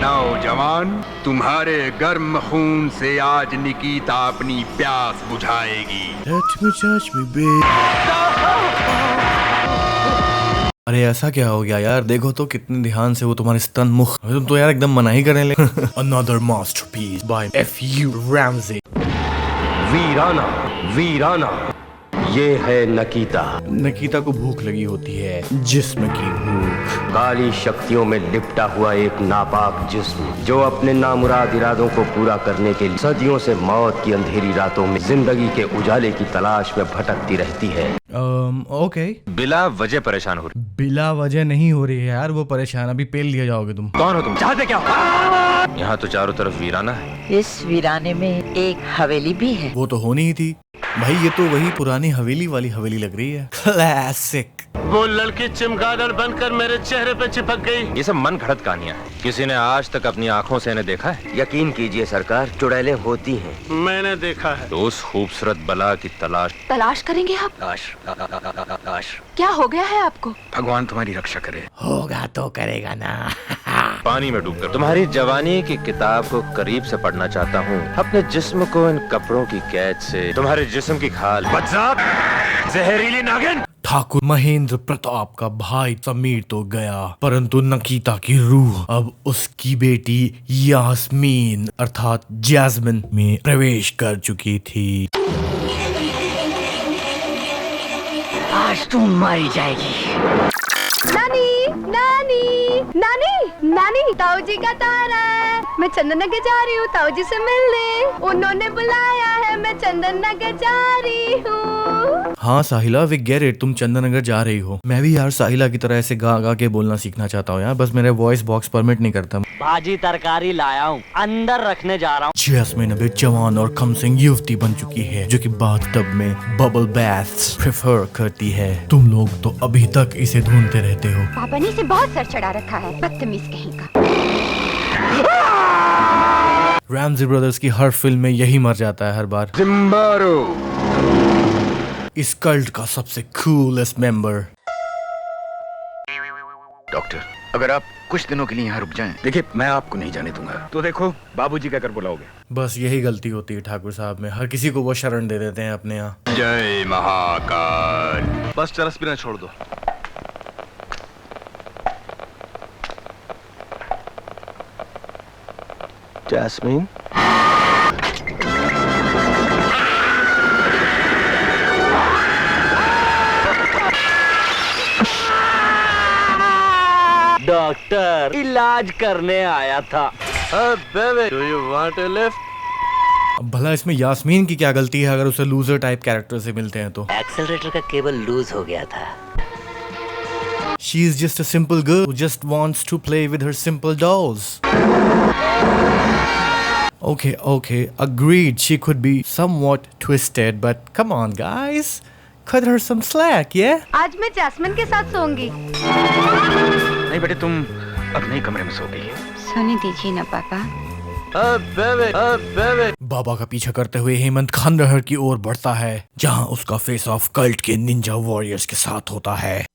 नौजवान, तुम्हारे गर्म खून से आज निकिता अपनी प्यास बुझाएगी। touch me, babe. अरे ऐसा क्या हो गया यार, देखो तो कितने ध्यान से वो तुम्हारे स्तन मुख, तुम तो यार एकदम मना ही करने लगे। Another masterpiece by F.U. Ramsey. वीराना, वीराना, ये है नकीता। नकीता को भूख लगी होती है, जिस्म की भूख। काली शक्तियों में लिपटा हुआ एक नापाक जिस्म जो अपने नामुराद इरादों को पूरा करने के लिए सदियों से मौत की अंधेरी रातों में जिंदगी के उजाले की तलाश में भटकती रहती है। ओके। बिला वजह परेशान हो रही। बिला वजह नहीं हो रही है यार वो परेशान, अभी पेल लिया जाओगे तुम। कौन हो तुम, चाहते क्या हो? यहाँ तो चारों तरफ वीराना है। इस वीराने में एक हवेली भी है। वो तो होनी ही थी भाई, ये तो वही पुरानी हवेली वाली हवेली लग रही है। क्लासिक। वो लड़की चिमगादड़ बनकर मेरे चेहरे पे चिपक गई। ये सब मन घड़त कहानियां हैं। किसी ने आज तक अपनी आंखों से इन्हें देखा है? यकीन कीजिए सरकार, चुड़ैलें होती हैं। मैंने देखा है। तो उस खूबसूरत बला की तलाश करेंगे आप? तलाश क्या हो गया है आपको? भगवान तुम्हारी रक्षा करे। होगा तो करेगा ना। पानी में डूबकर तुम्हारी जवानी की किताब को करीब से पढ़ना चाहता हूँ। अपने जिस्म को इन कपड़ों की कैद से, तुम्हारे जिस्म की खाल, जहरीली नागिन। ठाकुर महेंद्र प्रताप का भाई समीर तो गया, परंतु नकीता की रूह अब उसकी बेटी यास्मीन अर्थात जैस्मिन में प्रवेश कर चुकी थी। आज तुम मारी जाएगी। नानी नानी नानी नानी, ताऊ जी का तारा है, मैं चंदन नगर जा रही हूँ ताऊ जी से मिलने, उन्होंने बुलाया है, मैं चंदन नगर जा रही हूँ। हाँ साहिला, वी गेट इट, तुम चंदन नगर जा रही हो। मैं भी यार साहिला की तरह ऐसे गा गा के बोलना सीखना चाहता हूँ यार, बस मेरा वॉइस बॉक्स परमिट नहीं करता। भाजी तरकारी लाया हूँ, अंदर रखने जा रहा हूँ। जैस्मिन अब एक जवान और कमसिंग युवती बन चुकी है जो कि बाथटब में बबल बैथ्स प्रेफर करती है। तुम लोग तो अभी तक इसे ढूंढते रहते हो। पापा ने इसे बहुत सर चढ़ा रखा है, बदतमीज कहीं का। रैमजी ब्रदर्स की हर फिल्म में यही मर जाता है हर बार। जिम्बारो, इस कल्ट का सबसे कूलेस्ट मेंबर। डॉक्टर अगर आप कुछ दिनों के लिए यहाँ रुक जाएं, देखिए मैं आपको नहीं जाने दूंगा। तो देखो बाबूजी का कर बुलाओगे। बस यही गलती होती है ठाकुर साहब में, हर किसी को वो शरण दे देते हैं अपने यहाँ। जय महाकाल। बस चरस पीना छोड़ दो। जैस्मीन, डॉक्टर इलाज करने आया था। Do you want a lift? अब भला इसमें यास्मीन की क्या गलती है अगर उसे लूजर टाइप कैरेक्टर से मिलते हैं तो? एक्सेलरेटर का केबल लूज हो गया था। She is just a simple girl who just wants to play with her simple dolls. Okay, agreed. She could be somewhat twisted, but come on, guys, cut her some slack, yeah? आज मैं jasmine के साथ सोऊंगी। नहीं बेटे, तुम अपने ही कमरे में सो गई। सोने दीजिए ना पापा। बाबा का पीछा करते हुए हेमंत खंडहर की ओर बढ़ता है, जहां उसका फेस ऑफ कल्ट के निंजा वॉरियर्स के साथ होता है।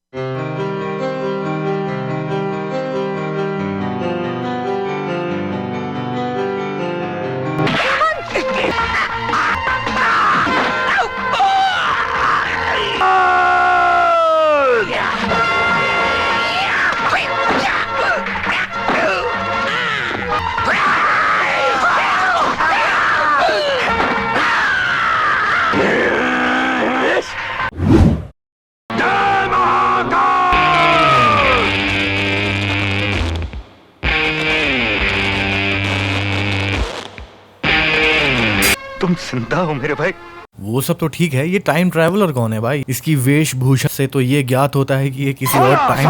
तुम जिंदा हो मेरे भाई। वो सब तो ठीक है, ये टाइम ट्रैवलर कौन है भाई? इसकी वेशभूषा से तो ये ज्ञात होता है कि ये किसी और टाइम।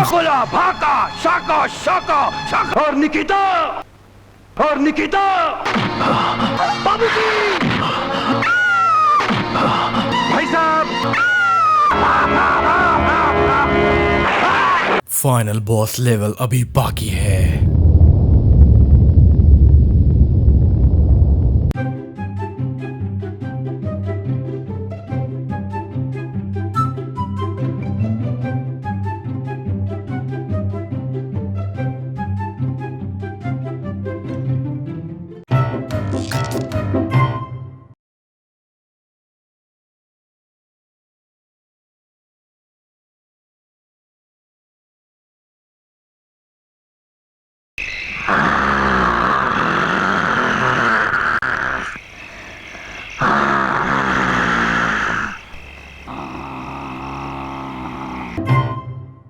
और निकिता, बाबूजी, भाई साहब। फाइनल बॉस लेवल अभी बाकी है।